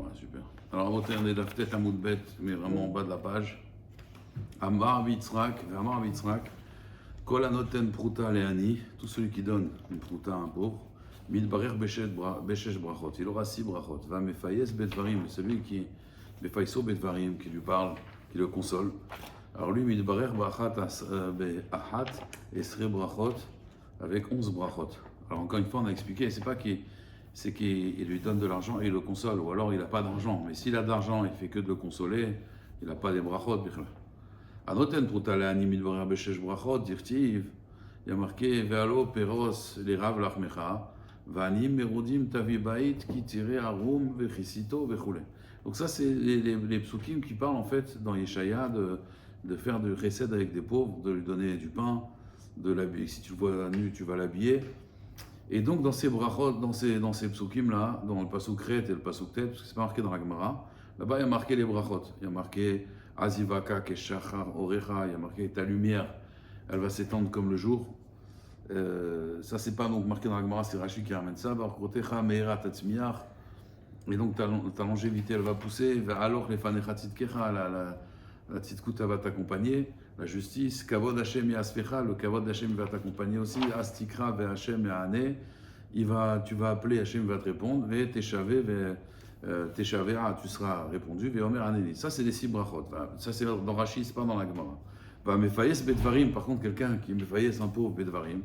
Ouais, super. Alors, on va de la tête à Moudbet, mais vraiment en bas de la page. Amar Vitzrak, Kol Anoten Pruta Leani, tout celui qui donne une pruta à un pauvre, Midbarer Beshesh Brachot, il aura 6 brachot. Va Mefayes Betvarim, celui qui, Mefaiso Betvarim, qui lui parle, qui le console. Alors lui, Midbarer Brachat Ahat, Esre Brachot, avec 11 brachot. Alors encore une fois, on a expliqué, c'est qu'il lui donne de l'argent et il le console, ou alors il n'a pas d'argent. Mais s'il a d'argent, il fait que de le consoler, il n'a pas des brachot. Anoten Prutaleani Midbarer Beshesh Brachot, Dirtiv, il y a marqué Vealo Peros les Rav Lachmecha, Vanim Merudim Tavi Bait qui tirait Arum Vechisito Vechule. Donc ça c'est les psukim qui parlent en fait dans Yeshaya de faire du chesed avec des pauvres, de lui donner du pain, de l'habiller. Si tu le vois nu, tu vas l'habiller. Et donc dans ces brachot, dans ces psukim là, dans le pasuk Ret et le pasuk Tet, parce que c'est pas marqué dans la Gemara, là-bas il y a marqué les brachot. Il y a marqué Azivaka Keshachar Orecha, il y a marqué ta lumière, elle va s'étendre comme le jour. Ça c'est pas donc marqué dans la Gemara, c'est Rashi qui ramène ça. Et donc ta longévité elle va pousser. Alors les fanecha tzidkecha, la tzidkouta va t'accompagner. La justice, kavod Hashem yasfecha, le kavod Hashem va t'accompagner aussi. Astikra ve Hashem ya'ane, tu vas appeler, Hashem va te répondre. Ve teshavea, tu seras répondu. Ve omer aneni. Ça c'est les 6 brachot. Ça c'est dans Rashi, c'est pas dans la Gemara. Va mefayes bedvarim, par contre quelqu'un qui mefayes un pauvre bedvarim,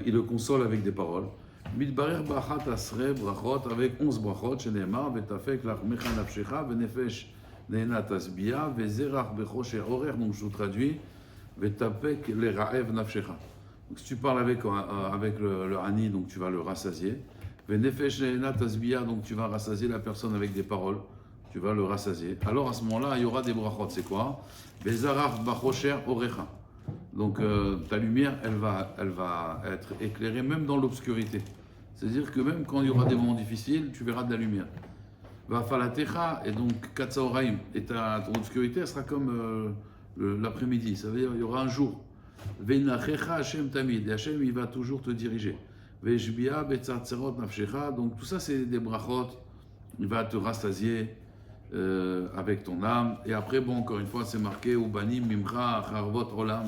il le console avec des paroles. Midbarer bachat asre brachot, avec 11 brachot, chez Neymar, vetafek lachmecha nafshecha, venefesh neena tasbia, vezerach bechoshe horer, donc je vous traduis, vetapek leraev nafshecha. Donc si tu parles avec le hani, donc tu vas le rassasier. Venefesh neena tasbia, donc tu vas rassasier la personne avec des paroles. Tu vas le rassasier. Alors à ce moment-là, il y aura des brachot. C'est quoi? Bezarach bachosher orecha. Donc ta lumière, elle va être éclairée même dans l'obscurité. C'est-à-dire que même quand il y aura des moments difficiles, tu verras de la lumière. Va falatecha, et donc katsaoraim, et ton obscurité, elle sera comme l'après-midi. Ça veut dire il y aura un jour. Veinachecha Hashem tamid, et Hashem il va toujours te diriger. Veshbia betzatzerot nafshecha, donc tout ça c'est des brachot. Il va te rassasier avec ton âme. Et après, bon, encore une fois, c'est marqué Ubanim mimcha charvot olam.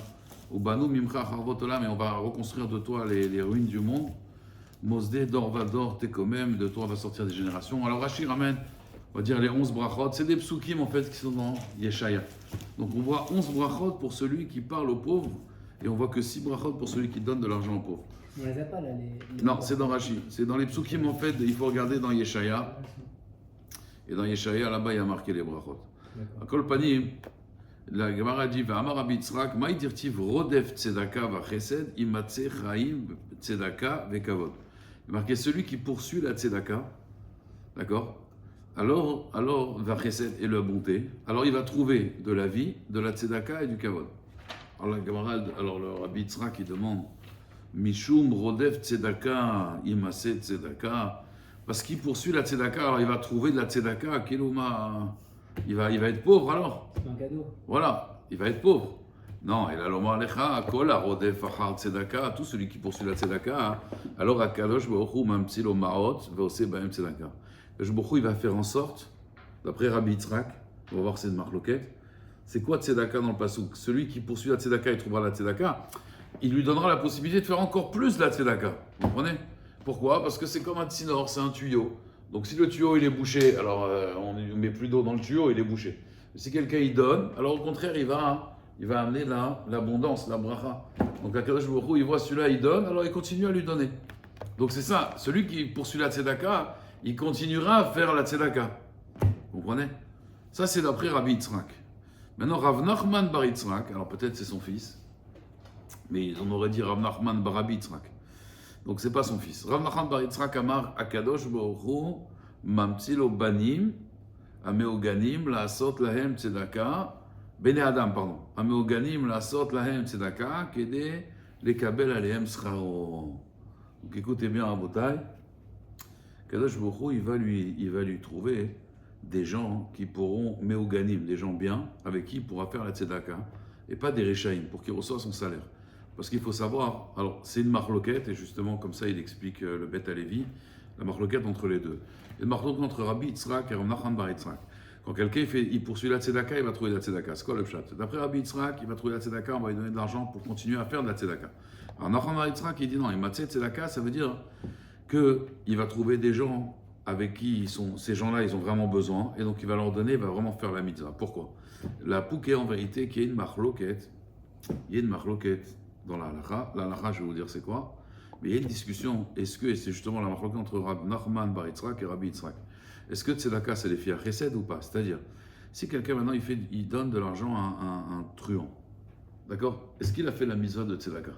Ubanu mimcha charvot olam. Et on va reconstruire de toi les ruines du monde. Mosde dorvador tekomem. De toi va sortir des générations. Alors Rashi ramène, on va dire les 11 brachot. C'est des psukim en fait qui sont dans Yeshaya. Donc on voit 11 brachot pour celui qui parle aux pauvres. Et on voit que 6 brachot pour celui qui donne de l'argent aux pauvres. On les a pas là, les Non, c'est dans Rashi. C'est dans les psukim en fait. Il faut regarder dans Yeshaya. Et dans Yeshaya, là-bas, il y a marqué les brachot. À Kol Panim, la Gemara dit V'amar Rabbi Yitzrak, maï dirtiv rodef tzedaka v'chesed, imatse chaim tzedaka v'kavod. Il y a marqué celui qui poursuit la tzedaka, d'accord? Alors v'chesed et la bonté, alors il va trouver de la vie, de la tzedaka et du kavod. Alors la Gemara, alors le Rabbi Yitzrak, il demande Mishum rodef tzedaka, imase tzedaka. Parce qu'il poursuit la tzedaka, alors il va trouver de la tzedaka, Kiloma, il va être pauvre alors. C'est un cadeau. Voilà, il va être pauvre. Non, il a l'oma alecha, kol arodef achar tzedaka, tout celui qui poursuit la tzedaka, alors Akadosh Baruch Hu mamtsil o maot ve'oseh bahem tzedaka. Akadosh Baruch Hu, il va faire en sorte, d'après Rabbi Yitzrak, on va voir c'est de marloquette, c'est quoi tzedaka dans le pasuk? Celui qui poursuit la tzedaka, il trouvera la tzedaka, il lui donnera la possibilité de faire encore plus de la tzedaka. Vous comprenez? Pourquoi? Parce que c'est comme un tsinor, c'est un tuyau. Donc si le tuyau il est bouché, alors on ne met plus d'eau dans le tuyau, il est bouché. Si quelqu'un il donne, alors au contraire il va amener l'abondance, la bracha. Donc Akadosh Baruch Hu, il voit celui-là il donne, alors il continue à lui donner. Donc c'est ça, celui qui poursuit la tzedaka, il continuera à faire la tzedaka. Vous comprenez? Ça c'est d'après Rabbi Yitzrak. Maintenant Rav Nachman bar Yitzrak, alors peut-être c'est son fils, mais on aurait dit Rav Nachman bar Rabbi Yitzrak. Donc c'est pas son fils. Rav Nachman bar Yitzrak amar Akadosh Baruch Hu mamtzilo banim ameoganim laasot lahem tzedaka bene adam pardon ameoganim laasot lahem tzedaka kede lekabel alehem scharo. Donc écoutez bien Rabotai, Akadosh Baruch Hu il va lui trouver des gens qui pourront meoganim, des gens bien avec qui il pourra faire la tzedaka et pas des rechaim pour qu'il reçoive son salaire. Parce qu'il faut savoir, alors c'est une marloquette, et justement comme ça il explique le Bet Halevi, La marloquette entre les deux. Et la marloquette entre Rabbi Yitzhak et Rav Nachman bar Yitzhak. Quand quelqu'un il poursuit la tzedaka, il va trouver la tzedaka. C'est quoi le pshat? D'après Rabbi Yitzhak, il va trouver la tzedaka, on va lui donner de l'argent pour continuer à faire de la tzedaka. Alors Nachman bar Yitzhak, il dit non, il m'a tzedaka, ça veut dire qu'il va trouver des gens avec qui ces gens-là, ils ont vraiment besoin, et donc il va leur donner, il va vraiment faire la mitzvah. Pourquoi? La pouké, en vérité, qu'il y ait une marloquette, il y a une marloquette dans la halakha. La halakha, je vais vous dire c'est quoi, mais il y a une discussion, et c'est justement la marloquette entre Rav Nachman bar Yitzhak et Rabbi Yitzhak. Est-ce que tzedaka, c'est les filles à chesed ou pas? C'est-à-dire, si quelqu'un maintenant, il donne de l'argent à un truand, d'accord? Est-ce qu'il a fait la mitzvah de tzedaka?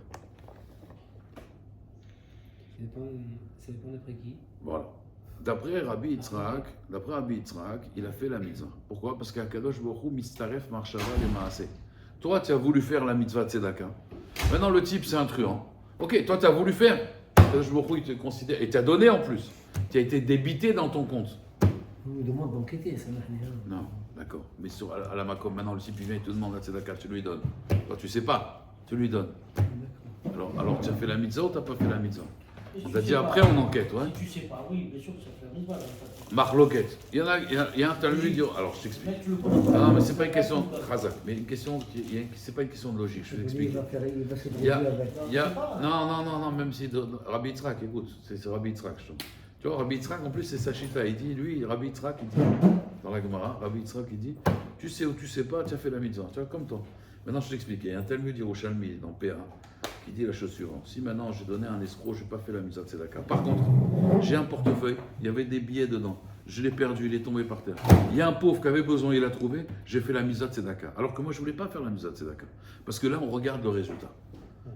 Ça dépend d'après qui. Voilà. D'après Rabbi Yitzhak, il a fait la mitzvah. Pourquoi? Parce qu'Akadosh Baruch Hu mistaref marshava le maaseh. Toi, tu as voulu faire la mitzvah de tzedaka. Maintenant, le type, c'est un truand. Ok, toi, tu as voulu faire. Akadosh Baruch Hu, il te considère. Et tu as donné en plus. Tu as été débité dans ton compte. On nous demande d'enquêter, ça n'a rien. Non, d'accord. Mais à la Makom, maintenant, le type, il vient, il te demande la tzedaka, tu lui donnes. Toi, tu sais pas, tu lui donnes. Alors tu as fait la mitzvah ou tu n'as pas fait la mitzvah? C'est-à-dire après on enquête, ouais. Si tu sais pas, oui, bien sûr que ça fait un mitzvah. Marloquette. Il y a un Talmud, alors je t'explique. Non, mais c'est pas une question de Khazak, mais une question, c'est pas une question de logique, je vais t'expliquer. Non, même si Rabbi Yitzhak, écoute, c'est Rabbi Yitzhak, je trouve. Tu vois, Rabbi Yitzhak, en plus, c'est Sachita, il dit, lui, Rabbi Yitzhak, il dit, dans la Gemara, Rabbi Yitzhak, il dit, tu sais ou tu sais pas, tu as fait la mitzvah, tu vois, comme toi. Maintenant, je t'explique, il y a un Talmud Yerushalmi dans PA, qui dit la chose suivante. Si maintenant j'ai donné un escroc, je n'ai pas fait la mitzvah de tzedaka. Par contre, j'ai un portefeuille, il y avait des billets dedans. Je l'ai perdu, il est tombé par terre. Il y a un pauvre qui avait besoin, il l'a trouvé, j'ai fait la mitzvah de tzedaka. Alors que moi, je ne voulais pas faire la mitzvah de tzedaka. Parce que là, on regarde le résultat.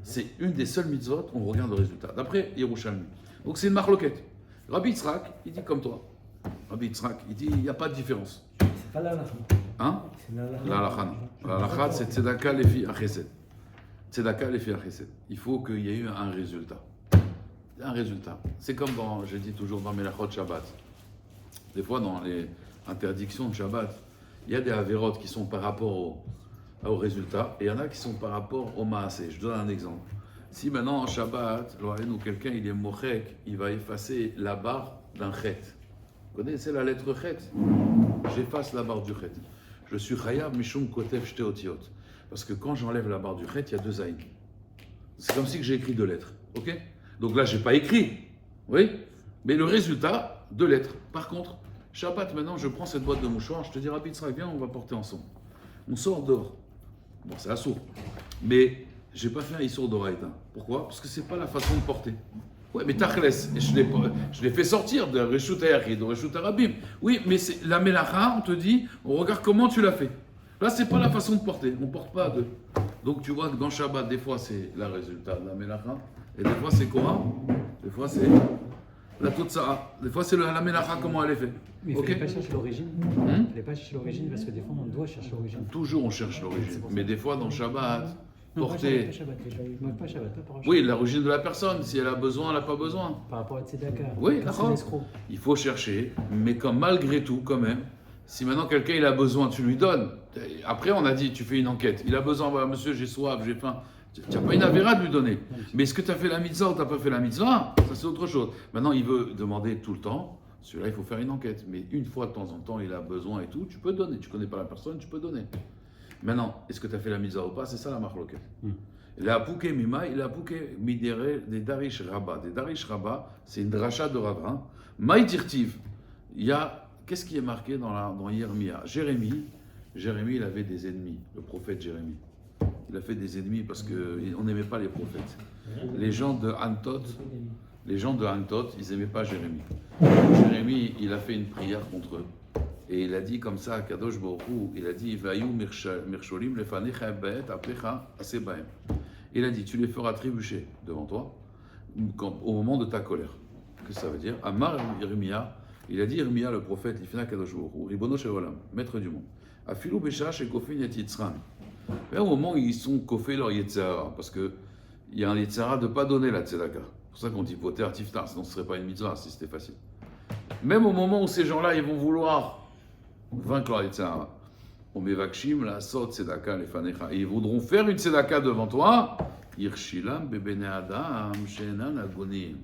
C'est une des seules mitzvot, on regarde le résultat. D'après Yerushalmi. Donc c'est une marloquette. Rabbi Yitzhak, il dit comme toi. Rabbi Yitzhak, il dit, il n'y a pas de différence. C'est pas la halakha. Hein? C'est la halakha. La halakha, non. La halakha, c'est tzedaka les filles à chesed. Tzedaka les filles à chesed. Il faut qu'il y ait eu un résultat. Un résultat. C'est comme dans, je dis toujours dans Melachot Shabbat. Des fois, dans les interdictions de Shabbat, il y a des avérotes qui sont par rapport au résultat et il y en a qui sont par rapport au maasé. Je donne un exemple. Si maintenant en Shabbat, ou quelqu'un il est mochek, il va effacer la barre d'un chet. Vous connaissez la lettre chet? J'efface la barre du chet. Je suis chayab mishum kotev shte otiot. Parce que quand j'enlève la barre du chet, il y a deux aïn. C'est comme si j'ai écrit deux lettres. Ok? Donc là, je n'ai pas écrit. Oui? Mais le résultat, deux lettres. Par contre, Shabbat, maintenant, je prends cette boîte de mouchoirs, je te dis, Rabbi Yitzhak, viens, on va porter ensemble. On sort dehors. Bon, c'est assourd. Mais je n'ai pas fait un issour d'oraïta. Pourquoi? Parce que ce n'est pas la façon de porter. Ouais, mais tachles, et je l'ai fait sortir de Reshut Hayachid, de Reshut Harabim. Oui, mais c'est la Melacha, on te dit, on regarde comment tu l'as fait. Là, c'est pas la façon de porter. On ne porte pas de. Donc, tu vois que dans Shabbat, des fois, c'est le résultat de la Melacha. Et des fois, c'est quoi? Des fois, c'est la Totsa'a. Des fois, c'est la Melacha, comment elle est faite. Mais il ne okay? fallait pas chercher l'origine. Il ne fallait pas chercher l'origine parce que des fois, on doit chercher l'origine. Toujours, on cherche l'origine. Mais des fois, dans Shabbat, porter. Pas Shabbat, pas Shabbat, pas par Oui, l'origine de la personne. Si elle a besoin, elle n'a pas besoin. Par rapport à Tzedaka. Oui, c'est d'accord. l'escroc. Il faut chercher, mais comme malgré tout, quand même, si maintenant quelqu'un il a besoin, tu lui donnes. Après, on a dit, tu fais une enquête. Il a besoin, voilà, monsieur, j'ai soif, j'ai faim. Tu n'as pas une avéra de lui donner. Mais est-ce que tu as fait la mitzvah ou tu n'as pas fait la mitzvah? Ça, c'est autre chose. Maintenant, il veut demander tout le temps. Celui-là, il faut faire une enquête. Mais une fois de temps en temps, il a besoin et tout, tu peux donner. Tu ne connais pas la personne, tu peux donner. Maintenant, est-ce que tu as fait la mitzvah ou pas? C'est ça la marloquette. Il a pouké mima, il a pouké midere des darish rabba. Des darish rabba, c'est une dracha de rabbin. Maïtirtiv, il y a. Qu'est-ce qui est marqué dans Yermia? Jérémie, il avait des ennemis, le prophète Jérémie. Il a fait des ennemis parce qu'on n'aimait pas les prophètes. Les gens de Antot, ils n'aimaient pas Jérémie. Jérémie, il a fait une prière contre eux. Et il a dit comme ça à Kadosh Baruch Hu, il a dit Vayu mirsholim lefanecha be'et aplecha asebaem. Il a dit, tu les feras trébucher devant toi au moment de ta colère. Qu'est-ce que ça veut dire? Amar Yermia. Il a dit, Yermia, le prophète, Lifna Kadosh Baruch Hu, Ribono Shel Olam, maître du monde. Afilou Besha Shekofin et Yitzran. Mais au moment où ils sont kofés leur Yetzara, parce qu'il y a un Yetzara de ne pas donner la Tzedaka. C'est pour ça qu'on dit Poter Tiftar, sinon ce ne serait pas une mitzvah si c'était facile. Même au moment où ces gens-là, ils vont vouloir vaincre leur Yetzara, on mevakshim la sot Tzedaka lefanecha, et ils voudront faire une Tzedaka devant toi, Yirshilam bebene adam shenan agonim.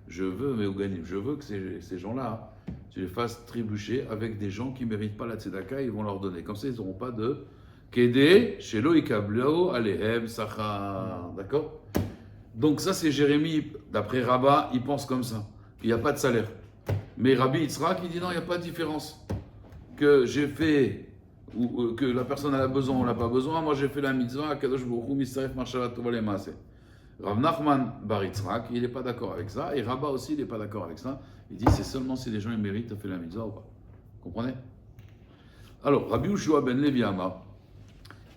je veux, mais au ganim, je veux que ces gens-là, tu les fasses trébucher avec des gens qui ne méritent pas la tzedaka, ils vont leur donner. Comme ça, ils n'auront pas de Kede, Shelo Ikableo, Alehem, Sachar. D'accord? Donc, ça, c'est Jérémie, d'après Rabat, il pense comme ça. Il n'y a pas de salaire. Mais Rabbi Yitzhak, il dit non, il n'y a pas de différence. Que j'ai fait, ou que la personne a besoin ou n'a pas besoin, moi j'ai fait la mitzvah, Kadosh Baruch Hu Mistaref Marshavat Tova Lemaaseh. Rav Nachman Bar Yitzhak, il n'est pas d'accord avec ça, et Rabat aussi, il n'est pas d'accord avec ça. Il dit c'est seulement si les gens ils méritent de faire la mitzvah ou pas. Vous comprenez? Alors, Rabbi Ushua ben Levi Amar,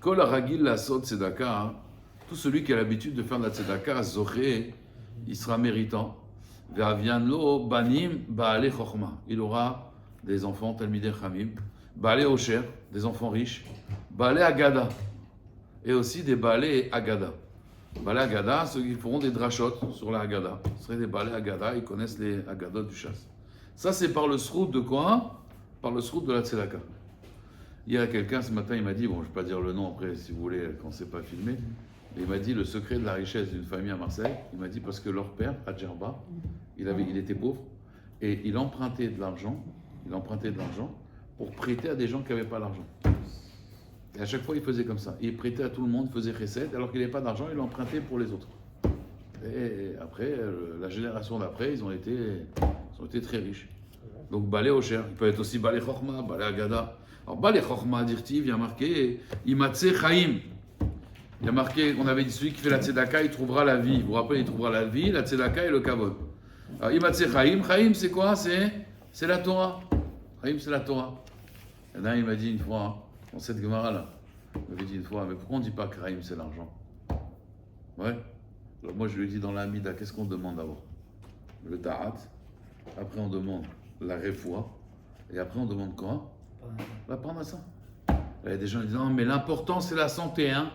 Kol Haragil Lasot Tzedaka, tout celui qui a l'habitude de faire de la tzedaka, Zoché, il sera méritant. Ve'avianlo banim ba'ale chokhma. Il aura des enfants talmidei chamim, ba'ale osher, des enfants riches, ba'ale agada, et aussi des ba'ale agada. Ba'ale agada, ceux qui feront des drachot sur la agada. Ce seraient des ba'ale agada, ils connaissent les agadot du chasse. Ça, c'est par le srout de quoi? Par le srout de la tzedaka. Il y a quelqu'un ce matin, il m'a dit, bon, je ne vais pas dire le nom après, si vous voulez, quand c'est pas filmé, mais il m'a dit le secret de la richesse d'une famille à Marseille. Il m'a dit parce que leur père, à Djerba, il était pauvre et il empruntait de l'argent pour prêter à des gens qui n'avaient pas l'argent. Et à chaque fois, il faisait comme ça. Il prêtait à tout le monde, faisait chesed, alors qu'il n'avait pas d'argent, il empruntait pour les autres. Et après, la génération d'après, ils ont été très riches. Donc, Balé Osher, il peut être aussi Balé Chokhma, Balé Agada. Alors, Balé Chokhma, dirtiv, il y a marqué Imatse Chaim. Il y a marqué, on avait dit celui qui fait la tzedaka, il trouvera la vie. Vous vous rappelez, il trouvera la vie, la tzedaka et le kavod. Alors, Imatse Chaim, Chaim c'est quoi? C'est la Torah. Chaim c'est la Torah. Il y en a un, il m'a dit une fois, dans cette Gemara là, il m'avait dit une fois, mais pourquoi on ne dit pas que Chaim c'est l'argent? Ouais. Alors moi je lui ai dit dans la Hamida, qu'est-ce qu'on demande d'abord? Le Ta'at. Après on demande la Refoua. Et après on demande quoi? La Parnassa. Il y a des gens qui disent, non mais l'important c'est la santé, hein.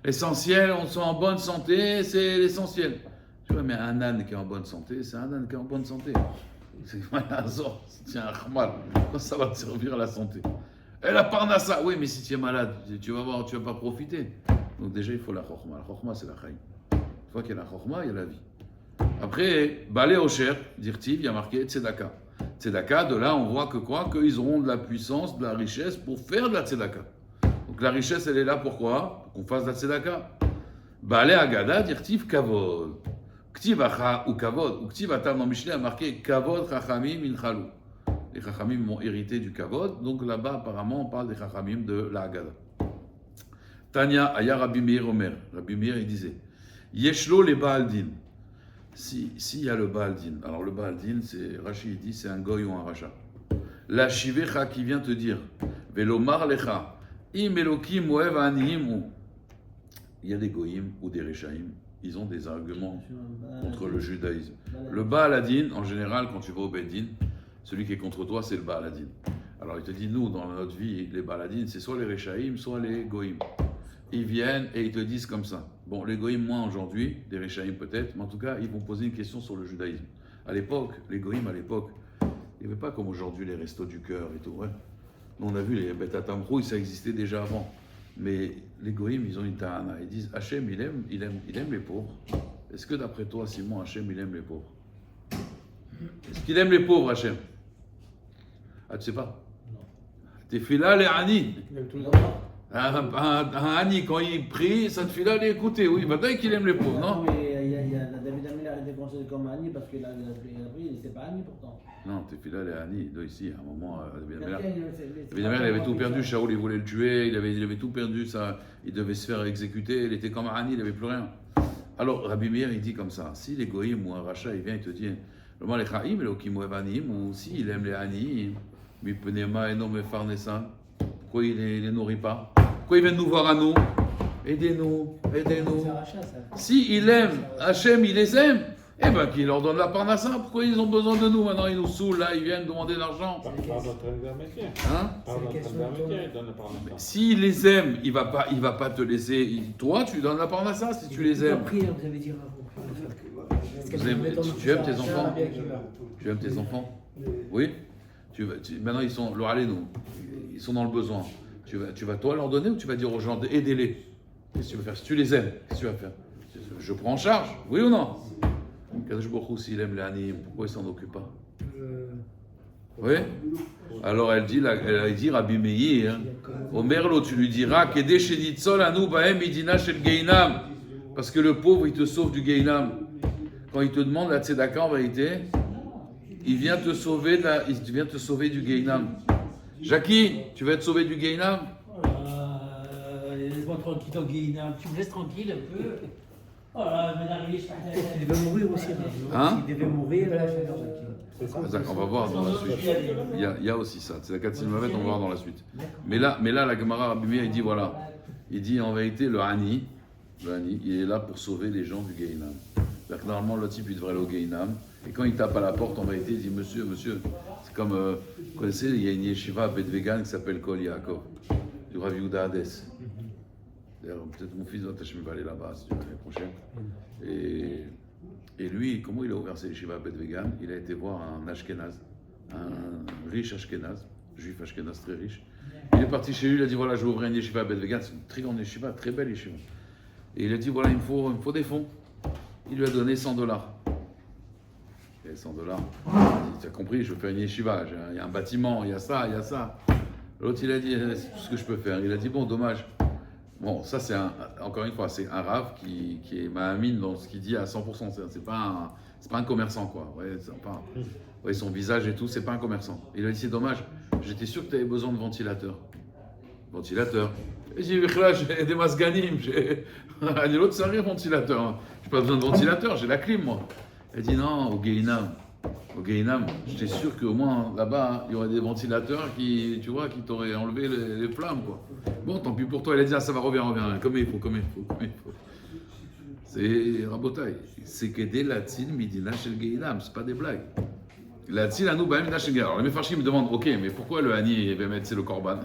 L'essentiel, on soit en bonne santé, c'est l'essentiel. Tu vois, mais un âne qui est en bonne santé, c'est un âne qui est en bonne santé. C'est un zor, tiens, un khmal. Ça va te servir à la santé. Et la parnassa, oui, mais si tu es malade, tu vas voir, tu vas pas profiter. Donc déjà, il faut la chokhma. La chokhma, c'est la chaim. Une fois qu'il y a la chokhma, il y a la vie. Après, balé osher, dirtiv, il y a marqué tzedaka. Tzedaka, de là, on voit que quoi? Qu'ils auront de la puissance, de la richesse pour faire de la tzedaka. Donc la richesse, elle est là pourquoi? Pour qu'on fasse de la tzedaka. Balé agada, dirtiv, kavod. Ktiv acha ou kavod. Ou ktiv atam dans Mishneh a marqué kavod chachamim inchalou. Les chachamim m'ont hérité du kavod. Donc là-bas, apparemment, on parle des chachamim de la agada. Tanya, aya Rabbi Meir Omer. Rabbi Meir, il disait Yeshlo le Baal Din. Si y a le Baal Din. Alors le Baal Din, c'est, Rashi dit, c'est un goy ou un rachat. La shivecha qui vient te dire Velomar lecha. Im Elokim Oev Anihim. Il y a des goyim ou des rechaim, ils ont des arguments contre le judaïsme. Le Baal Hadin, en général, quand tu vas au Bedin, celui qui est contre toi, c'est le Baal Hadin. Alors il te dit, nous, dans notre vie, les Baal Hadin, c'est soit les rechaim, soit les goyim. Ils viennent et ils te disent comme ça. Bon, les goyim, moins aujourd'hui, des rechaim peut-être, mais en tout cas, ils vont poser une question sur le judaïsme. À l'époque, les goyim, à l'époque, il n'y avait pas comme aujourd'hui les restos du cœur et tout. Ouais. On a vu les bêtes à tamrou, ça existait déjà avant. Mais les goïms, ils ont une ta'ana. Ils disent Hachem, il aime les pauvres. Est-ce que d'après toi, Simon, Hachem, il aime les pauvres? Est-ce qu'il aime les pauvres, Hachem? Ah, tu sais pas? Non. Tefila les Ani. Il aime tout le monde. Un Ani, quand il prie, ça te fait là les écouter. Oui, maintenant qu'il aime les pauvres, non? Mais David Amel a été considéré comme Annie parce qu'il a pris, il n'était pas Annie pourtant. Non, Tefila les Ani. Ici, à un moment, David Amel. David Amel, il avait tout perdu. Shaoul, il voulait le tuer. Il avait tout perdu. Ça, il devait se faire exécuter. Il était comme un Ani, il n'avait plus rien. Alors, Rabbi Meir, il dit comme ça. Si les goïms ou un rachat, il vient, il te dit le mal est chaim, le kim ou evanim, ou si il aime les Ani, mi penema et non me farnesan. Pourquoi il ne les nourrit pas? Pourquoi il vient nous voir à nous? Aidez-nous, aidez-nous. Si il aime, Hachem, il les aime, eh bien qu'il leur donne la parnassa. Pourquoi ils ont besoin de nous? Maintenant ils nous saoulent, là, ils viennent demander de l'argent. Par notre intermédiaire. Hein? Par notre intermédiaire, il donne la parnassa. S'il les aime, il va pas te laisser. Toi, tu lui donnes la parnassa si tu les aimes. Vous avez dit Tu aimes tes enfants? Tu aimes tes enfants? Oui? Maintenant ils sont, ils sont dans le besoin. Tu vas toi leur donner ou tu vas dire aux gens aidez-les? Qu'est-ce que tu vas faire? Si tu les aimes, qu'est-ce que tu vas faire? Je prends en charge, oui ou non? Kadosh Baruch Hu, s'il aime les Aniyim, pourquoi il s'en occupe pas? Oui. Alors elle dit Rabbi Meir, Omerlo, tu lui diras, Kede shenitzol anu bahem midina shel geinam. Parce que le pauvre, il te sauve du geinam. Quand il te demande la tzedaka, en vérité, il vient te sauver du geinam. Jackie, tu vas être sauvé du geinam? Laisse-moi tranquille au Guinée, tu me laisses tranquille un peu. Oh là, Il devait mourir aussi. Hein? Il devait mourir. On va voir dans la suite. Il y a aussi ça. C'est la 4 Mavet, on va voir dans la suite. Mais là la Gemara Rabbi Meir, il dit voilà. Il dit en vérité, le Hani, il est là pour sauver les gens du Gehinam. Normalement, le type, il devrait aller au Gehinam. Et quand il tape à la porte, en vérité, il dit monsieur, c'est comme, vous connaissez, il y a une yeshiva à Bet-Vegan qui s'appelle Kol Yaakov, du Rav Yehuda Hades. D'ailleurs, peut-être mon fils va aller là-bas, si tu veux, l'année prochaine. Et lui, comment il a ouvert ses yeshivas à Bet-Vegan? Il a été voir un Ashkenaz, un riche Ashkenaz, juif Ashkenaz très riche. Il est parti chez lui, il a dit voilà, je vais ouvrir une yeshiva à Bet-Vegan, c'est une très grande yeshiva, très belle yeshiva. Et il a dit voilà, il me faut des fonds. Il lui a donné $100. Et $100, tu as compris, je veux faire une yeshiva, il y a un bâtiment, il y a ça, il y a ça. L'autre, il a dit c'est tout ce que je peux faire. Il a dit bon, dommage. Bon, ça, c'est encore une fois, c'est un rave qui est ma'amine dans ce qu'il dit à 100%. C'est pas un commerçant, quoi. Ouais, son visage et tout, c'est pas un commerçant. Il a dit c'est dommage, j'étais sûr que tu avais besoin de ventilateur. Et j'ai dit, j'ai des masganim, l'autre, ça arrive, ventilateur. J'ai pas besoin de ventilateur, j'ai la clim, moi. Elle dit non, au Gehinam, j'étais sûr qu'au moins là-bas, il y aurait des ventilateurs qui t'auraient enlevé les flammes, quoi. Bon, tant pis pour toi. Elle a dit, ah, ça va, reviens, comme il faut. C'est Rabotai. C'est que des latines, midina shel Gehinam, c'est pas des blagues. Latine, anou, bahem, midina shel Gehinam. Alors les méfarchim me demandent, ok, mais pourquoi le Hani, c'est le Korban?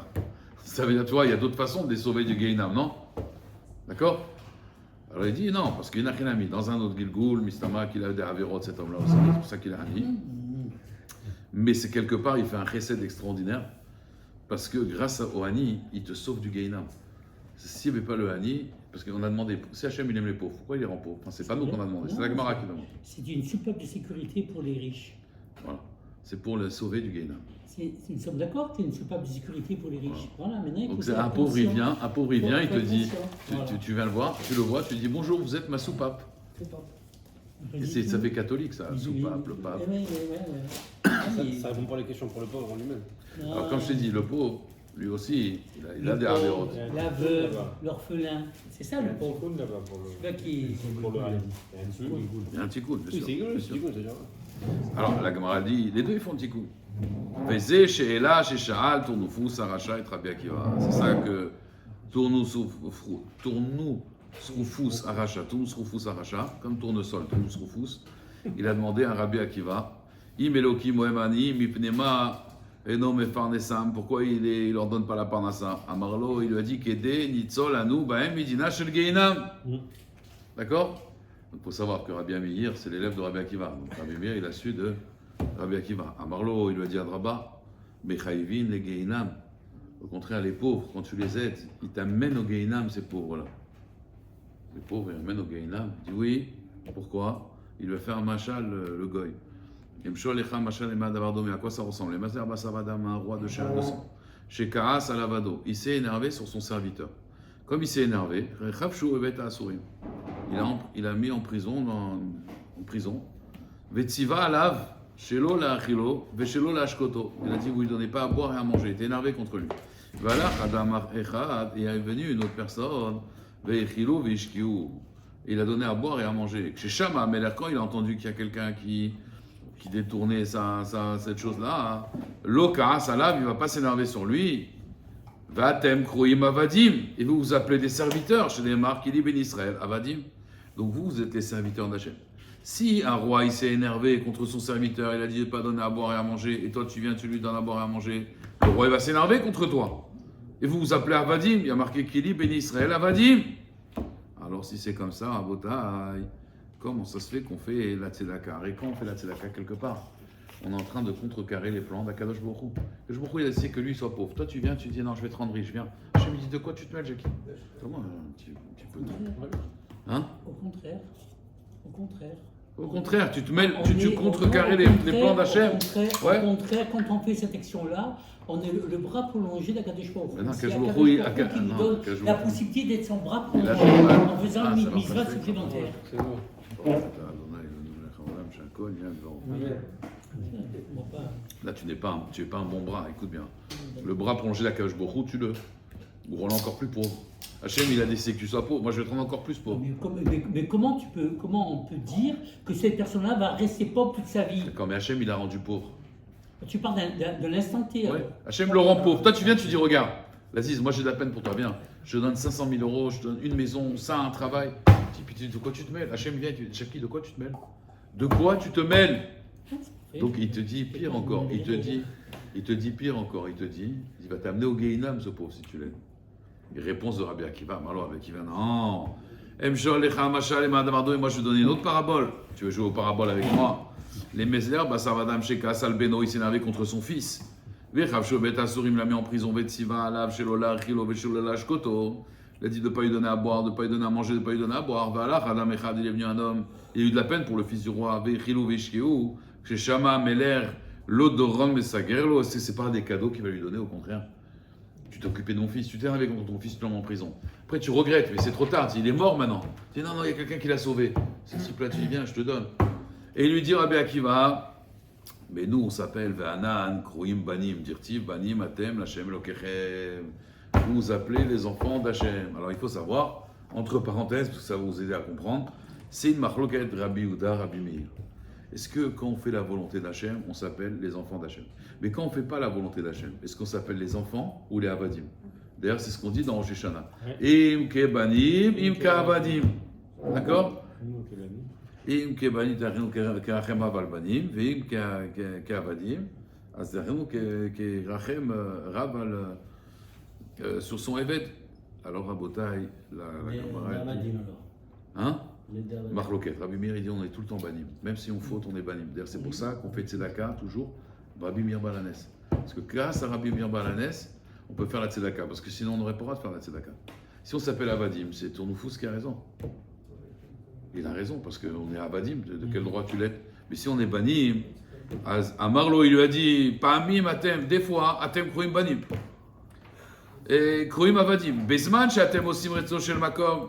Ça veut dire, tu vois, il y a d'autres façons de les sauver du Gehinam, non? D'accord? Alors il dit non, parce qu'il n'a rien à mis. Dans un autre Gilgoul, Mistama, qu'il a des Averot, cet homme-là aussi, c'est pour ça qu'il a mis. Mais c'est quelque part, il fait un chesed extraordinaire, parce que grâce au Hani, il te sauve du Gehinam. S'il n'y avait pas le Hani, parce qu'on a demandé, si Hachem il aime les pauvres, pourquoi il les rend pauvres? Enfin, c'est pas nous qu'on a demandé, c'est la Gemara qui demande. C'est une soupape de sécurité pour les riches. Voilà, c'est pour le sauver du Gehinam. Nous sommes d'accord, c'est une soupape de sécurité pour les riches. Voilà, maintenant, il faut donc faire un pauvre, il vient, il te dit, Voilà. tu viens le voir, tu le vois, tu lui dis bonjour, vous êtes ma soupape. Et ça fait catholique ça, soupape, le pape. Ça répond pas à la question pour le pauvre en lui-même. Alors comme je t'ai dit, le pauvre, lui aussi, il a des avérotes. La veuve, l'orphelin, c'est ça Il y a le un pauvre. tikkun là-bas pour le. Celui-là qui. Pour le Hani. Il y a un tikkun. Il y a un tikkun, bien Oui, sûr. c'est rigolo, bien c'est sûr. rigolo, c'est genre. Alors la Gemara dit, les deux ils font le tikkun. Vezé, she'ela, she'sha'al, tournufus, aracha et Rabbi Akiva. C'est ça que tournufus, aracha, comme tournesol, tournusrufus. Il a demandé à Rabbi Akiva, Im Elokim moemani, mipnema, eno mefarnesam. Pourquoi il leur donne pas la parnassa? Amarlo, il lui a dit, Kede, nitzol, anu, bahem, midina, shel Gehinam. D'accord? Il faut savoir que Rabbi Meir, c'est l'élève de Rabbi Akiva. Donc Rabbi Meir, il a su de Rabbi Akiva. Amarlo, il lui a dit à Draba, Mechaïvin, les Gehinam. Au contraire, les pauvres, quand tu les aides, ils t'amènent au Gehinam, ces pauvres-là. Les pauvres, ils amènent au Gehinam. Il dit oui, pourquoi? Il va faire un machal, le goy. À quoi ça ressemble? Un roi de chair de sang. Chez Kaas Alavado. Il s'est énervé sur son serviteur. Comme il s'est énervé, il a mis en prison. Vetsiva alav, shelo la achilo, veshelo la ashkoto. Il a dit vous ne lui donnez pas à boire et à manger. Il était énervé contre lui. Voilà, Adamar Echad, et est venu une autre personne, vechilu veishkiu. Il a donné à boire et à manger. Chez Shama, mais là, quand il a entendu qu'il y a quelqu'un qui détournait cette chose-là, Loka, Salav, il ne va pas s'énerver sur lui. Vatem, Kroim, Avadim. Et vous vous appelez des serviteurs chez les marques, il dit Ben Israël, Avadim. Donc vous êtes les serviteurs d'Hachem. Si un roi il s'est énervé contre son serviteur, il a dit de ne pas donner à boire et à manger, et toi tu viens, tu lui donnes à boire et à manger, le roi il va s'énerver contre toi. Et vous vous appelez Avadim, il y a marqué Kili, Ben Israël, Avadim. Alors si c'est comme ça, Abotai, comment ça se fait qu'on fait la tzedaka? Et quand on fait la tzedaka quelque part, on est en train de contrecarrer les plans d'Akadosh Baruch Hu. Akadosh Baruch Hu, il a décidé que lui soit pauvre. Toi tu viens, tu dis non, je vais te rendre riche, viens. Je me dis de quoi tu te mêles, Jackie? Comment un petit peu de... Hein? Au contraire. Au contraire, tu te mêles, On tu est- contrecarres au les contraire, plans d'Hachem. Au contraire, quand on fait cette action-là, on est le bras prolongé d'Akadosh Baruch Hu. Mais non, C'est Akadosh Akadosh Baruch Hu, Baruch Hu qui nous non, donne Akadosh la Baruch Hu. possibilité d'être son bras Et là, prolongé c'est- en faisant Ah, une ça va mitzvah passer. supplémentaire. C'est bon. Bon, pas- Là, tu es pas un bon bras, écoute bien. Le bras prolongé d'Akadosh Baruch Hu, tu le rends encore plus pauvre. Hachem, il a décidé que tu sois pauvre. Moi, je vais te rendre encore plus pauvre. Mais comment on peut dire que cette personne-là va rester pauvre toute sa vie? D'accord, mais Hachem, il a rendu pauvre. Tu parles de l'instant T. Ouais. alors. Hachem le rend pauvre. Toi, tu viens, tu dis, regarde, Laziz, moi j'ai de la peine pour toi, viens. Je te donne 500 000 euros, je te donne une maison, ça, un travail. Puis tu dis, de quoi tu te mêles? Hachem vient, tu dis, Chaki, de quoi tu te mêles? De quoi tu te mêles? Donc il te dit pire encore, il te dit pire encore, il va t'amener au Gehinam, ce pauvre, si tu l'aimes. Et réponse de Rabbi Akiva, alors Rabbi Akiva, non. Emshol lecha mashal et madamardo, et moi je vais donner une autre parabole. Tu veux jouer aux paraboles avec moi? Les Mesler, Basavadam Sheka Salbeno, il s'est énervé contre son fils. Vechavsho Bet Asurim l'a mis en prison, Vetsiva, Alav, Shelola, Chilo, Vesholela, Shkoto. Il a dit de ne pas lui donner à boire, de ne pas lui donner à manger, de ne pas lui donner à boire. Valach, Adam Echad, il est venu un homme. Il a eu de la peine pour le fils du roi. Vechilou, Veshkeu, Sheshama, Meler, l'Odoron, Mesagerlo. C'est pas des cadeaux qu'il va lui donner, au contraire. Tu t'es occupé de mon fils, tu t'es énervé contre ton fils, tu l'as mis en prison. Après, tu regrettes, mais c'est trop tard. Il est mort maintenant. Tu dis non, il y a quelqu'un qui l'a sauvé. C'est ce type-là, tu dis viens, je te donne. Et il lui dit Rabbi Akiva, mais nous on s'appelle Ve'anan, Kruim, Banim, Dirtiv, Banim, Atem, Lachem, Lokechem. Vous vous appelez les enfants d'Hachem. Alors il faut savoir, entre parenthèses, parce que ça va vous aider à comprendre, c'est une marloquette Rabbi Yehuda, Rabbi Meir. Est-ce que quand on fait la volonté d'Hachem, on s'appelle les enfants d'Hachem? Mais quand on ne fait pas la volonté d'Hachem, est-ce qu'on s'appelle les enfants ou les Avadim? D'ailleurs, c'est ce qu'on dit dans Rosh Hashanah. Im ke banim, im ke avadim. D'accord? אם כבנים תאכלנו כרחם אב על בנים, ואם כעבדים, אז תאכלנו כרחם רב sur son évêque. Alors, Rabotai, la Gemara, elle dit, hein? Marloquet, Rabbi Meir, il dit on est tout le temps banim. Même si on faute, on est banim. D'ailleurs, c'est pour ça qu'on fait tzedaka toujours, Rabbi Meir Balanes. Parce que grâce à Rabbi Meir Balanes, on peut faire la tzedaka. Parce que sinon, on n'aurait pas le droit de faire la tzedaka. Si on s'appelle Avadim, c'est Tournoufous qui a raison. Il a raison, parce qu'on est Avadim, de quel droit tu l'es? Mais si on est Banim, à Marlo, il lui a dit Pa'amim Atem, des fois, Atem Kruim Banim. Et Kruim Avadim. Bezman, Atem Osim Retzo Shel Makom.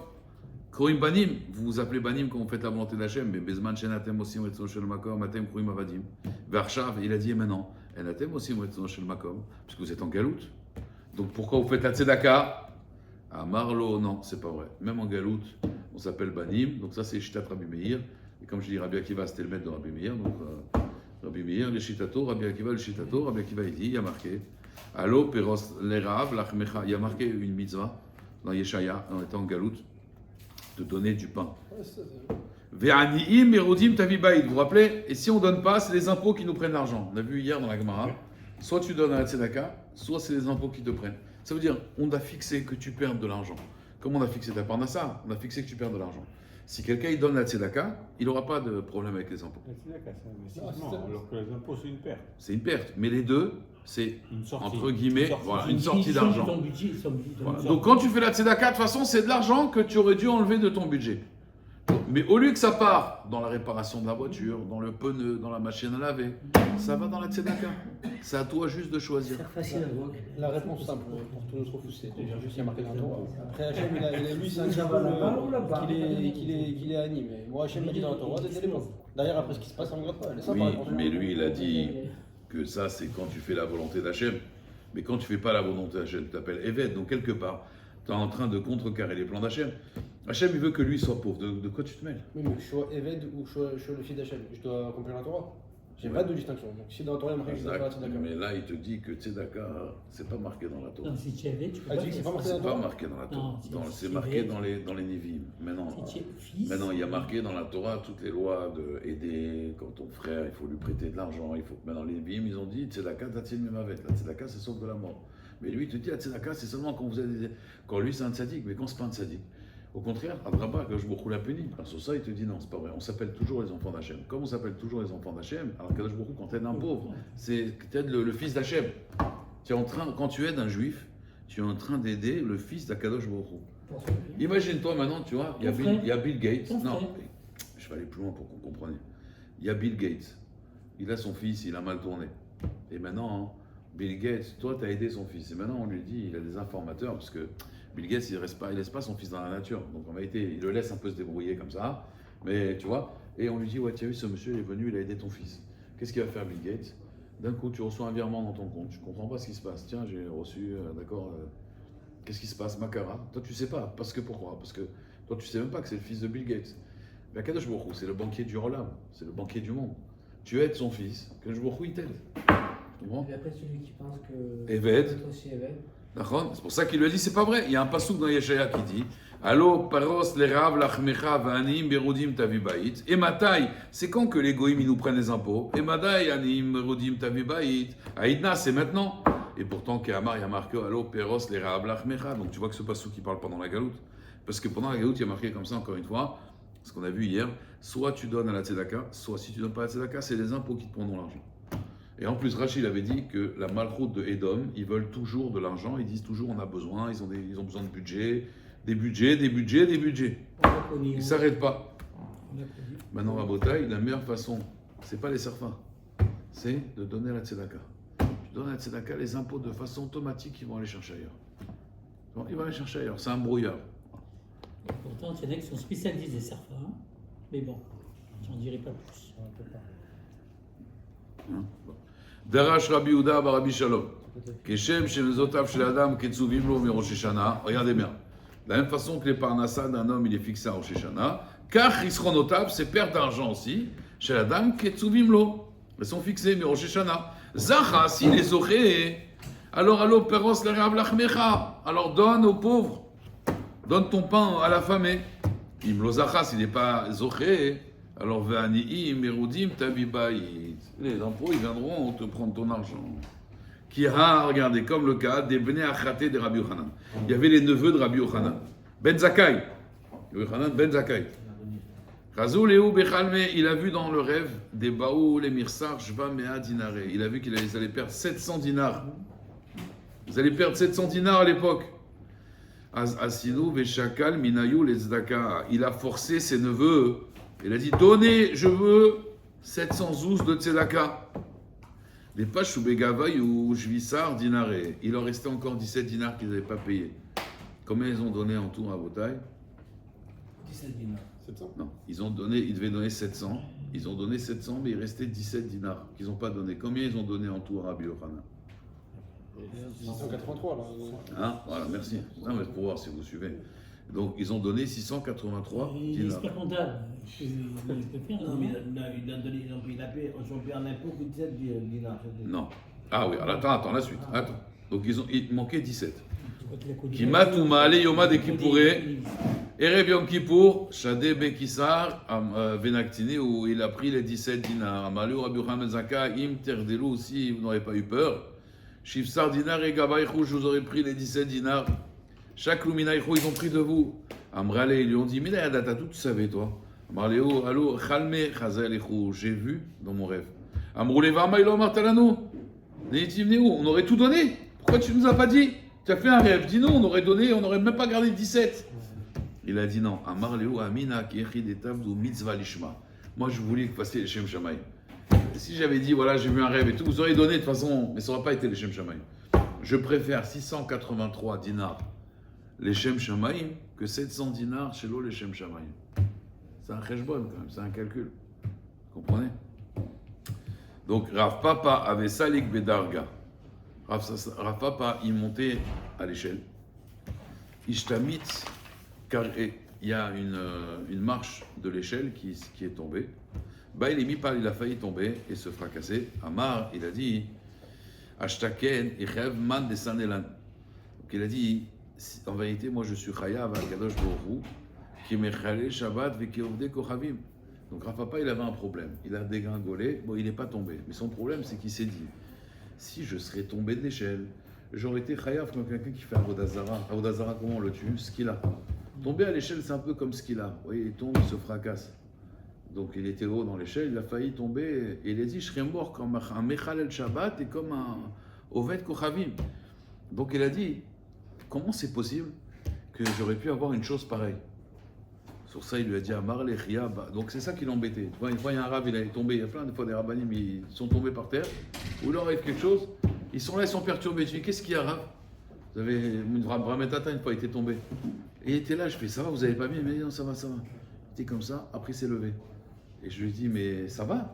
Kruim Banim, vous vous appelez Banim quand vous faites la volonté d'Hachem, mais Bezman, Atem Osim Retzo Shel Makom, Atem Kruim Avadim. Varshav, il a dit maintenant, En Atem Osim Retzo Shel Makom, parce que vous êtes en galoute. Donc pourquoi vous faites la tzedaka? À Marlo, non, c'est pas vrai. Même en galoute, on s'appelle Banim, donc ça c'est Shitat Rabbi Meir. Et comme je dis, Rabbi Akiva c'était le maître de Rabbi Meir, donc Rabbi Meir, le Shitato, Rabbi Akiva, le Shitato, Rabbi Akiva il dit, il y a marqué, Allo, Peros, l'Erav, l'Achmecha, il y a marqué une mitzvah dans Yeshaya, en étant en galoute, de donner du pain. Ve'aniim erodim tavibaïd, vous vous rappelez? Et si on donne pas, c'est les impôts qui nous prennent l'argent. On a vu hier dans la Gemara, soit tu donnes à la tzedaka, soit c'est les impôts qui te prennent. Ça veut dire, on a fixé que tu perdes de l'argent. Comme on a fixé ta parnassa, on a fixé que tu perds de l'argent. Si quelqu'un il donne la tzedaka, il n'aura pas de problème avec les impôts. La tzedaka, c'est un investissement, alors que les impôts, c'est une perte. C'est une perte, mais les deux, c'est Une sortie. entre guillemets, voilà, une sortie Ils sont d'argent. de ton budget, ils sont de ton Voilà. budget. Donc quand tu fais la tzedaka, de toute façon, c'est de l'argent que tu aurais dû enlever de ton budget. Mais au lieu que ça part dans la réparation de la voiture, dans le pneu, dans la machine à laver, ça va dans la tzedaka. C'est à toi juste de choisir. C'est facile à voir. La réponse simple pour tous nos refus, c'est déjà juste il y a marqué dans le Torah. Après Hachem, lui, c'est un Ça petit va peu là-bas ou là-bas qu'il est animé. Moi, Hachem m'a dit dans le Torah, t'es les pauvres. Derrière, après ce qui se passe, on ne regarde pas. Elle est sympa, Oui, la réponse. mais lui, il a dit que ça, c'est quand tu fais la volonté d'Hachem. Mais quand tu fais pas la volonté d'Hachem, tu t'appelles Eved. Donc, quelque part, tu es en train de contrecarrer les plans d'Hachem. Hachem, il veut que lui soit pauvre. De quoi tu te mêles? Oui, mais je suis Eved ou je suis le fils d'Hachem. Je dois accomplir la Torah. J'ai pas de distinction. Donc, si dans la Torah, il y a marqué que je dois faire la tzedaka. Mais là, il te dit que tzedaka, c'est pas marqué dans la Torah. Non, si tu es avec, tu peux Ah, pas tu dis que c'est faire pas ça. marqué C'est pas marqué dans la Torah. Non, C'est c'est marqué Eved. dans les Névim. Maintenant, Si tu es fils, maintenant, il y a marqué dans la Torah toutes les lois de aider quand ton frère, il faut lui prêter de l'argent. Maintenant, les Névim, ils ont dit tzedaka tatzil memavet. La tzedaka, c'est sauf de la mort. Mais lui, il te dit la tzedaka, c'est seulement quand vous êtes. Quand lui, c'est un tzaddik. Mais quand c'est pas un tzaddik. Au contraire, Adraba, que je beaucoup l'a puni. Alors sur ça, il te dit non, c'est pas vrai. On s'appelle toujours les enfants d'Hachem. Comme on s'appelle toujours les enfants d'Hachem, alors qu'Akadosh Baruch Hu, quand tu aides un pauvre, c'est que tu aides le fils d'Hachem. Quand tu aides un juif, tu es en train d'aider le fils d'Akadosh Baruch Hu. Imagine-toi maintenant, tu vois, il y a Bill Gates. Ton Non, frère. je vais aller plus loin pour qu'on comprenne. Il y a Bill Gates. Il a son fils, il a mal tourné. Et maintenant, hein, Bill Gates, toi, tu as aidé son fils. Et maintenant, on lui dit, il a des informateurs, parce que Bill Gates, il laisse pas son fils dans la nature. Donc, en vérité, il le laisse un peu se débrouiller comme ça. Mais, tu vois, et on lui dit, ouais, tu as vu, ce monsieur, il est venu, il a aidé ton fils. Qu'est-ce qu'il va faire, Bill Gates? D'un coup, tu reçois un virement dans ton compte. Je comprends pas ce qui se passe. Tiens, j'ai reçu, d'accord, qu'est-ce qui se passe, Macara? Toi, tu sais pas. Parce que pourquoi? Parce que toi, tu sais même pas que c'est le fils de Bill Gates. Mais Kadosh Baruch Hu, c'est le banquier du Rolam. C'est le banquier du monde. Tu aides son fils, Kadosh Baruch Hu, il t'aide. Tu comprends? Et après, celui qui pense que. Eved. Peut être aussi Eved. D'accord? C'est pour ça qu'il lui a dit, c'est pas vrai. Il y a un passouk dans Yeshaya qui dit Allo paros lerav lachmecha v'anim berudim tavibait. Et matai, c'est quand que les goïms ils nous prennent les impôts? Et madai anim berudim tavibait. Aïdna, c'est maintenant. Et pourtant, Kéhamar, il y a marqué Allo peros lerav lachmecha. Donc tu vois que ce passouk qui parle pendant la galoute. Parce que pendant la galoute, il y a marqué comme ça, encore une fois, ce qu'on a vu hier, soit tu donnes à la tzedaka, soit si tu donnes pas à la tzedaka, c'est les impôts qui te prendront l'argent. Et en plus, Rachid avait dit que la malchoute de Edom, ils veulent toujours de l'argent, ils disent toujours on a besoin, ils ont besoin de budget, des budgets. On l'a connu. Ils ne s'arrêtent pas. On l'a connu. Maintenant, Rabotaï, la meilleure façon, c'est pas les serfins, c'est de donner la tzedaka. Tu donnes la tzedaka, les impôts de façon automatique, ils vont aller chercher ailleurs. Bon, ils vont aller chercher ailleurs, c'est un brouillard. Pourtant, il y en a qui sont spécialisés serfins. Hein. Mais bon, j'en dirai pas plus. Darash Rabbi Yehuda bar Rabbi Shalom. Keshem shemezotav shel adam ketzuvim lo mi Rosh Hashanah. Regardez bien. De la même façon que les parnassas d'un homme, il est fixé à Rosh Hashanah, car Yisronotav, ses pertes d'argent aussi, shel adam ketzuvim lo. Elles sont fixées, mi Rosh Hashanah. Zachas, il est zoché. Alors, allo peros l'erav lachmecha. Alors, donne aux pauvres. Donne ton pain à la famille. Im zachas, il n'est pas zoché. Alors, ve'ani'im merudim tavibayit. Les impôts, ils viendront te prendre ton argent. Qui a, regardez, comme le cas des Bnei Achaté de Rabbi Yochanan. Il y avait les neveux de Rabbi Yochanan. Ben Zakkai. Yochanan Ben Zakkai. Razou Léou Bechalme, il a vu dans le rêve des Baou, les Mirsar, Shva Mea Dinare. Il a vu qu'ils allaient perdre 700 dinars. Ils allaient perdre 700 dinars à l'époque. Asinou Veshakal Minayou les Zdaka. Il a forcé ses neveux. Il a dit, donnez, je veux 700 zouz de tzedaka. Les Pachubegavaï ou Jvissar dinaré. Il en restait encore 17 dinars qu'ils n'avaient pas payés. Combien ils ont donné en tout à Botaï? 17 dinars. 700. Non, ils devaient donner 700. Ils ont donné 700, mais il restait 17 dinars qu'ils n'ont pas donné. Combien ils ont donné en tout à Rabbi Yochanan? 683 là. Hein? Voilà, merci. Non, mais pour voir si vous suivez. Donc, ils ont donné 683 Il est dinars. expert comptable. Il peut faire. Non, mais il a donné, ils ont payé en impôt que 17 dinars. Non. Ah oui, alors attends, la suite. Attends. Donc, il manquait 17. Je crois qu'il a connu. Kimatuma ale yoma de Kippouré, Erev Yom Kippour, Shadeh Bekissar, Venaktini, où il a pris les 17 dinars. Amalou Rabbi Yochanan Zaka, Im Terdelou aussi, vous n'aurez pas eu peur. Shifsar dinar et Gabaïchou, je vous aurais pris les 17 dinars. Chaque Luminaïchou, ils ont pris de vous. Amrale, ils lui ont dit, mais là, tout tu savais, toi. Amraleo, allô, Chalme, Chazalichou, j'ai vu dans mon rêve. Amroule Varma, il a martalano. On aurait tout donné. Pourquoi tu nous as pas dit? Tu as fait un rêve, dis-nous, on aurait donné, on n'aurait même pas gardé 17. Il a dit non. Amarleo Amina qui écrit des tables de mitzvah lishma. Moi, je voulais que passer les Shem Shamaï. Si j'avais dit, voilà, j'ai vu un rêve et tout, vous auriez donné de toute façon, mais ça n'aurait pas été les Shem Shamaï. Je préfère 683 dinars les Shem Shamaï que 700 dinars chez l'eau les Shem Shamaï. C'est un cheshbon quand même, c'est un calcul. Vous comprenez? Donc, Rav Papa avait Salik Bedarga. Rav Papa, il montait à l'échelle. Ishtamit, car il y a une marche de l'échelle qui est tombée. Bah, il est mis par, il a failli tomber et se fracasser. Amar, il a dit, Ashtaken, Ichev Man de Sanelan. Donc, il a dit, en vérité, moi je suis Chayav à Kadosh Borou, qui mechale Shabbat vekeovde kochavim. Donc, Rav Papa, il avait un problème. Il a dégringolé, bon, il n'est pas tombé. Mais son problème, c'est qu'il s'est dit, si je serais tombé de l'échelle, j'aurais été chayav comme quelqu'un qui fait Avodazara. Avodazara, comment on le tue? Skila. Tomber à l'échelle, c'est un peu comme Skila. Vous voyez, il tombe, il se fracasse. Donc il était haut dans l'échelle, il a failli tomber. Et il a dit, je serais mort comme un Mechalel Shabbat et comme un Oved Kochavim. Donc il a dit, comment c'est possible que j'aurais pu avoir une chose pareille? Sur ça, il lui a dit Amar Lechia. Donc c'est ça qui l'embêtait. Tu vois, une fois, il y a un rab, il est tombé. Il y a plein de fois des rabbanim, ils sont tombés par terre. Ou leur arrive quelque chose. Ils sont là, ils sont perturbés. Je dis qu'est-ce qu'il y a, rab? Vous avez une Brametata, une fois, il était tombé. Et il était là, je fais ça va, vous avez pas mis? Mais non, ça va, ça va. Il était comme ça, après il s'est levé. Et je lui ai dit mais ça va?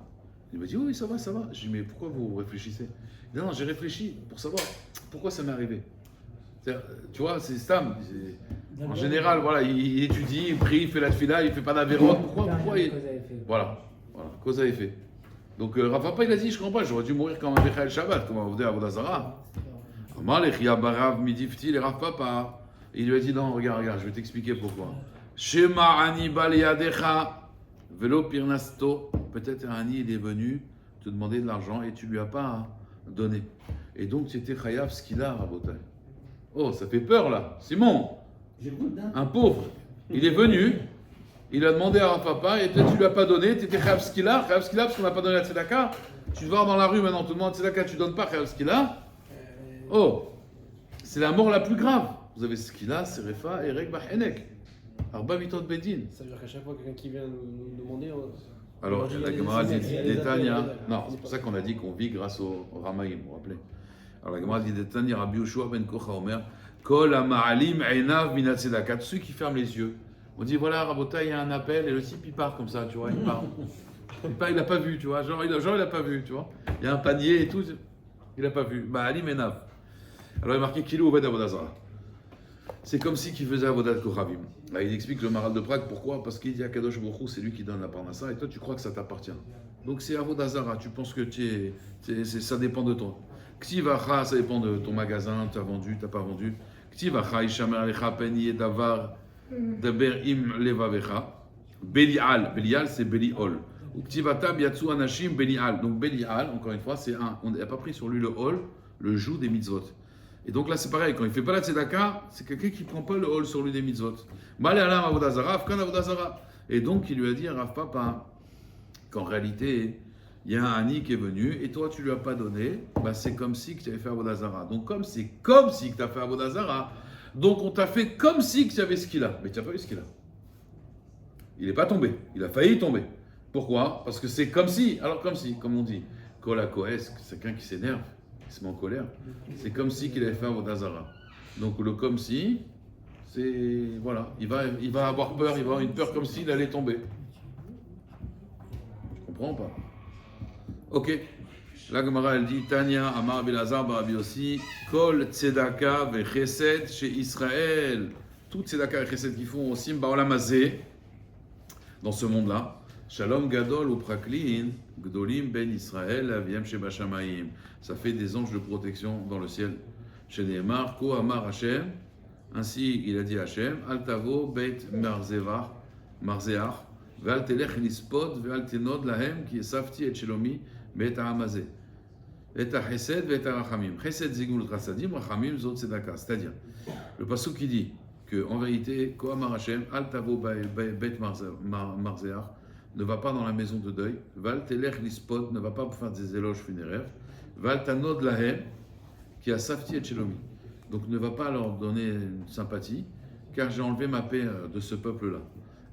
Il m'a dit oui, ça va, ça va. Je lui ai dit mais pourquoi vous réfléchissez? Il dit non, j'ai réfléchi pour savoir pourquoi ça m'est arrivé. Tu vois, c'est Stam. En général, voilà, il étudie, il prie, il fait la tfila, il fait pas d'avéron. Pourquoi il... Voilà, cause à effet. Donc Rav Papa, il a dit, je comprends pas, j'aurais dû mourir comme un Michael Shabbat, comme un Vodé Avodazara. Amalechia Barav Midifti, les Rav Papa. Il lui a dit, non, regarde, je vais t'expliquer pourquoi. Shema Ani Baliadecha, Velo Pirnasto. Peut-être un Ani, il est venu te demander de l'argent et tu lui as pas donné. Et donc tu étais Chayav ce qu'il a, Rabotai. Oh, ça fait peur là. Simon, un pauvre, il est venu, il a demandé à un papa et toi tu lui as pas donné, tu étais Chayav ce qu'il a parce qu'on n'a pas donné la tzedaka. Tu te vois dans la rue maintenant, tout le monde tzedaka, tu donnes pas Chayav ce qu'il a. Oh, c'est la mort la plus grave. Vous avez ce qu'il a, c'est Refa et Rek Bahenek. Arba Mitot Bedin. Ça veut dire qu'à chaque fois quelqu'un qui vient nous demander. Alors, la Gemara dit Détania. Non, c'est pour ça qu'on a dit qu'on vit grâce au Ramaïm, vous vous rappelez. Alors la Gemara dit Détania, Rabbi Yoshua ben Kocha Omer, Kol Ama'alim Einav Minat Tzedaka. Tous ceux qui ferment les yeux. On dit voilà, Rabota, il y a un appel, et le type il part comme ça, tu vois, il part. Il n'a pas vu, tu vois, genre il n'a pas vu, tu vois. Il y a un panier et tout, il n'a pas vu. Ma'alim Einav. Alors il est marqué Kilo Oved Avodazara. C'est comme si qu'il faisait Avodat Kochavim. Là, il explique le Maral de Prague, pourquoi? Parce qu'il dit à Kadosh Baruch Hu, c'est lui qui donne la parnassa, et toi tu crois que ça t'appartient. Donc c'est Avodazara, tu penses que ça dépend de toi. Ktivacha, ça dépend de ton magasin, tu as vendu, tu n'as pas vendu. Ktivacha, Ishamer Alecha, Peni et Davar, Daber Im Levavecha. Belial, Belial c'est Beliol. Ou Ktivata, Biatsu Anashim, Belial. Donc Belial, encore une fois, c'est on n'a pas pris sur lui le hol, le joug des mitzvot. Et donc là c'est pareil, quand il ne fait pas la tzedaka, c'est quelqu'un qui ne prend pas le hol sur lui des mitzvot. Malé alam avodazara, afkan avodazara. Et donc il lui a dit à Rav Papa qu'en réalité, il y a un Ani qui est venu et toi tu ne lui as pas donné, bah, c'est comme si tu avais fait avodazara. Donc comme c'est comme si tu as fait avodazara, donc on t'a fait comme si tu avais ce qu'il a. Mais tu n'as pas eu ce qu'il a. Il n'est pas tombé, il a failli tomber. Pourquoi? Parce que c'est comme si, alors comme si, comme on dit, Kola Koes, c'est quelqu'un qui s'énerve. Il se met en colère. C'est comme si qu'il avait fait un Vodazara. Donc le comme si, c'est voilà, il va avoir peur, il va avoir une peur comme s'il allait tomber. Tu comprends ou pas? Ok. La Gemara elle dit Tanya Amar Belazar Barabi aussi Kol Tzedaka Vechesed chez Israël. Tout Tzedaka et Chesed qu'ils font aussi Baolam Hazeh dans ce monde-là. Shalom Gadol ou Praklin, Gdolim Ben Israël, Aviem Sheba Shamayim. Ça fait des anges de protection dans le ciel. Chez Nehemar, Ko Amar Hashem. Ainsi, il a dit Hashem, Al Tavo Beit Marzeach, Ve'al Telech Lispot, Ve'al Tenod Lahem, qui est Safti et Shelomi, Beit Hamazeh. Et à Chesed, Beit Rachamim. Chesed Zigul Trasadim, Rachamim Zot Tzedaka. C'est-à-dire, le pasuk qui dit qu'en vérité, Ko Amar Hashem, Al Tavo Beit Marzeach, ne va pas dans la maison de deuil. Val telech lispot, ne va pas pour faire des éloges funéraires. Val tanod lahem, qui a safti et chelomi. Donc ne va pas leur donner une sympathie, car j'ai enlevé ma paix de ce peuple-là.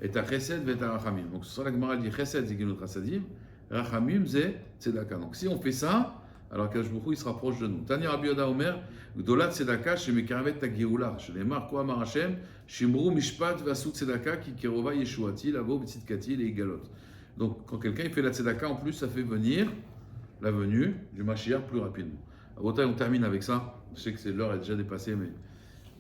Et ta chesed vet rachamim. Donc sur la Gemara dit chesed ziginot rasadim, rachamim ze tzedaka. Donc si on fait ça, alors Kadosh Baruch Hu il se rapproche de nous. Tani Rabbi Yoda Omer, gdolat tzedaka shemekaravet ta geoula. Shneimar ko amar Hashem, shimru mishpat vasu tzedaka ki kerova yeshuati lavo b'tzidkati et igalot. Donc quand quelqu'un il fait la tzedaka, en plus ça fait venir la venue du Mashiach plus rapidement. À Botaï, on termine avec ça. Je sais que l'heure est déjà dépassée, mais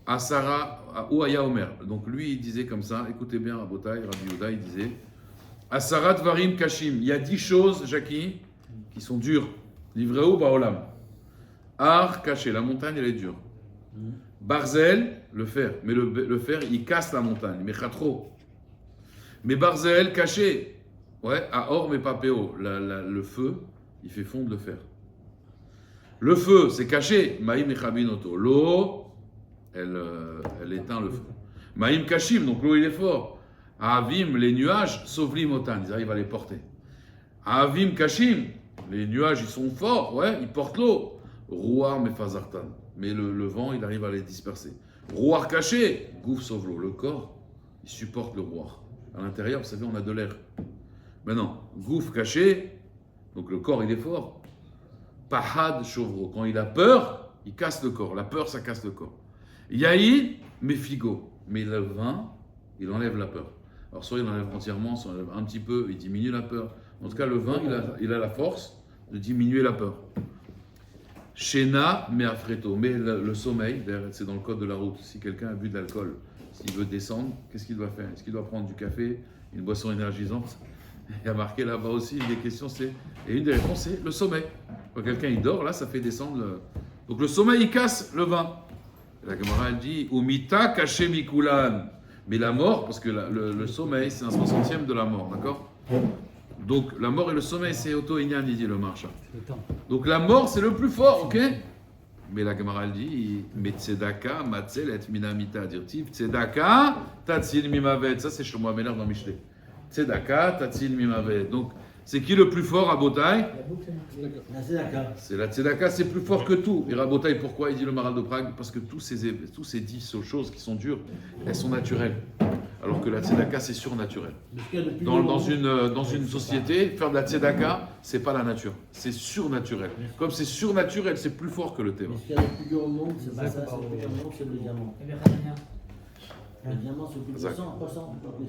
Asara ou Aya Omer. Donc lui il disait comme ça. Écoutez bien, à Botaï, Rabbi Yoda il disait Asarat varim kashim. Il y a 10 choses, Jackie, qui sont dures. Livreu baolam. Ar caché, la montagne elle est dure. Barzel, le fer. Mais le fer il casse la montagne. Mais chatro. Mais Barzel caché. Ouais, à or mais pas péo. Le feu, il fait fondre le fer. Le feu, c'est caché. Maïm et chabinoto. L'eau, elle éteint le feu. Maïm kashim, donc l'eau il est fort. Avim, les nuages, sauf l'imotan, ils arrivent à les porter. Avim kashim, les nuages ils sont forts, ouais, ils portent l'eau. Rouar mefazartan, mais le vent il arrive à les disperser. Rouar caché, gouffre sauve l'eau. Le corps, il supporte le rouar. À l'intérieur, vous savez, on a de l'air. Maintenant, Gouf caché, donc le corps il est fort. Pahad Shovro, quand il a peur, il casse le corps. La peur, ça casse le corps. Yaïd, Mefigo, mais le vin, il enlève la peur. Alors soit il enlève entièrement, soit il enlève un petit peu, il diminue la peur. En tout cas, le vin, il a la force de diminuer la peur. Shena, mais affreto, mais le sommeil, c'est dans le code de la route. Si quelqu'un a bu de l'alcool, s'il veut descendre, qu'est-ce qu'il doit faire? Est-ce qu'il doit prendre du café, une boisson énergisante? Il y a marqué là-bas aussi, une des questions c'est, et une des réponses c'est le sommeil. Quand quelqu'un il dort, là ça fait descendre donc le sommeil il casse le vin. Et la Gemara elle dit Umita caché mikulan. Mais la mort, parce que le sommeil c'est un 60e de la mort, d'accord? Donc la mort et le sommeil c'est auto-inyan, il dit le marcha. C'est le temps. Donc la mort c'est le plus fort, ok? Mais la Gemara elle dit Mais tzedaka matzelet minamita dirtiv tzedaka tatzil mimavet. Ça c'est Shlomo Ameler dans Mishlei. Tzedaka tatzil mimavet. Donc c'est qui le plus fort à Botaï? La boucle est marquée. La tzedaka. C'est la tzedaka, c'est plus fort que tout. Et Rabotaï, pourquoi? Il dit le Maral de Prague, parce que tous ces 10 choses qui sont dures, elles sont naturelles. Alors que la tzedaka, c'est surnaturel. Dans une société, faire de la tzedaka, c'est pas la nature. C'est surnaturel. Comme c'est surnaturel, c'est plus fort que le thème. Mais ce qu'il y a de plus dur au monde, c'est pas ça, c'est le plus dur au monde, c'est le diamant. Eh bien, Khadania, Le diamant, c'est plus Exact. puissant, 300.